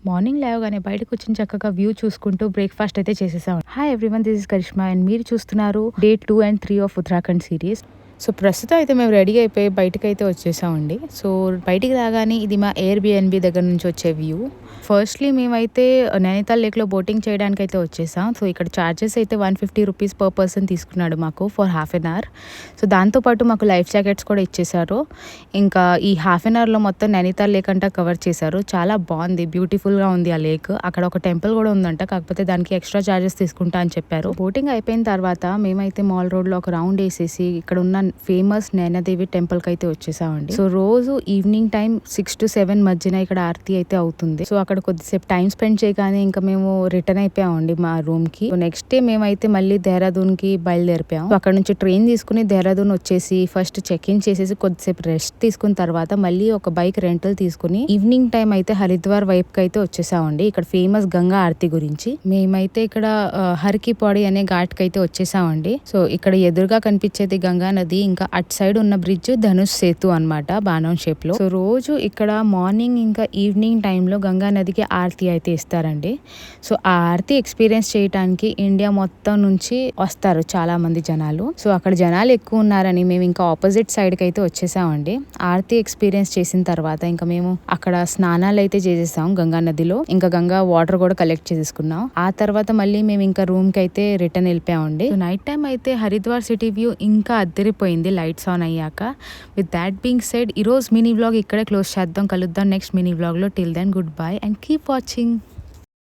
Morning లేవగానే బయటకు వచ్చిన చక్కగా వ్యూ చూసుకుంటూ బ్రేక్ఫాస్ట్ అయితే చేసేసాం. Hi everyone, this is Karishma and మీరు చూస్తున్నారు day 2 and 3 of Uttarakhand series. So ప్రస్తుతం అయితే మేము రెడీ అయిపోయి బయటకైతే వచ్చేసామండి. సో బయటికి రాగానే ఇది మా ఎయిర్బిఎన్బి దగ్గర నుంచి వచ్చే వ్యూ. ఫస్ట్లీ మేమైతే నైనితాల్ లేక్లో బోటింగ్ చేయడానికి అయితే వచ్చేసాం. సో ఇక్కడ ఛార్జెస్ అయితే 150 రూపీస్ పర్ పర్సన్ తీసుకున్నాడు మాకు for half an hour. So దాంతోపాటు మాకు లైఫ్ జాకెట్స్ కూడా ఇచ్చేసారు. ఇంకా ఈ హాఫ్ అన్ అవర్లో మొత్తం నైనితాల్ లేక్ అంతా కవర్ చేశారు. చాలా బాగుంది, బ్యూటిఫుల్గా ఉంది ఆ లేక్. అక్కడ ఒక టెంపుల్ కూడా ఉందంట, కాకపోతే దానికి ఎక్స్ట్రా ఛార్జెస్ తీసుకుంటా అని చెప్పారు. బోటింగ్ అయిపోయిన తర్వాత మేమైతే మాల్ రోడ్లో ఒక రౌండ్ వేసేసి ఇక్కడ ఉన్న ఫేమస్ నైనాదేవి టెంపుల్ కి అయితే వచ్చేసామండి. సో రోజు ఈవినింగ్ టైం 6 to 7 మధ్యన ఇక్కడ ఆరతి అయితే అవుతుంది. సో అక్కడ కొద్దిసేపు టైం స్పెండ్ చేయగానే ఇంకా మేము రిటర్న్ అయిపోయామండి మా రూమ్ కి. నెక్స్ట్ డే మేమైతే మళ్ళీ దేహరాదూన్ కి బయలుదేరిపోయాం. అక్కడ నుంచి ట్రైన్ తీసుకుని దేహరాదూన్ వచ్చేసి ఫస్ట్ చెక్ ఇన్ చేసేసి కొద్దిసేపు రెస్ట్ తీసుకున్న తర్వాత మళ్ళీ ఒక బైక్ రెంటల్ తీసుకుని ఈవినింగ్ టైం అయితే హరిద్వార్ వైపు కి అయితే వచ్చేసామండి. ఇక్కడ ఫేమస్ గంగా ఆరతి గురించి. మేమైతే ఇక్కడ హర్కి పౌడి అనే ఘాట్ కి అయితే వచ్చేసామండి. సో ఇక్కడ ఎదురుగా కనిపించేది గంగా నది, ఇంకా అటు సైడ్ ఉన్న బ్రిడ్జ్ ధనుష్ సేతు అన్నమాట, బాణం షేప్ లో. సో రోజు ఇక్కడ మార్నింగ్ ఇంకా ఈవినింగ్ టైంలో గంగా నదికి ఆరతి అయితే ఇస్తారండి. సో ఆ ఆరతి ఎక్స్పీరియన్స్ చేయడానికి ఇండియా మొత్తం నుంచి వస్తారు చాలా మంది జనాలు. సో అక్కడ జనాలు ఎక్కువ ఉన్నారని మేము ఇంకా ఆపోజిట్ సైడ్ కి అయితే వచ్చేసామండి. ఆరతి ఎక్స్పీరియన్స్ చేసిన తర్వాత ఇంకా మేము అక్కడ స్నానాలు అయితే చేసేసాం గంగా నదిలో. ఇంకా గంగా వాటర్ కూడా కలెక్ట్ చేసుకున్నాం. ఆ తర్వాత మళ్ళీ మేము ఇంకా రూమ్ కి అయితే రిటర్న్ వెళ్ళిపోయామండి. నైట్ టైం అయితే హరిద్వార్ సిటీ వ్యూ ఇంకా అద్దరిపోయింది లైట్స్ ఆన్ అయ్యాక. విత్ దాట్ బీయింగ్ సెడ్, ఈరోజు మినీ వ్లాగ్ ఇక్కడే క్లోజ్ చేద్దాం. కలుద్దాం నెక్స్ట్ మినీ వ్లాగ్ లో. Till then good bye and keep watching.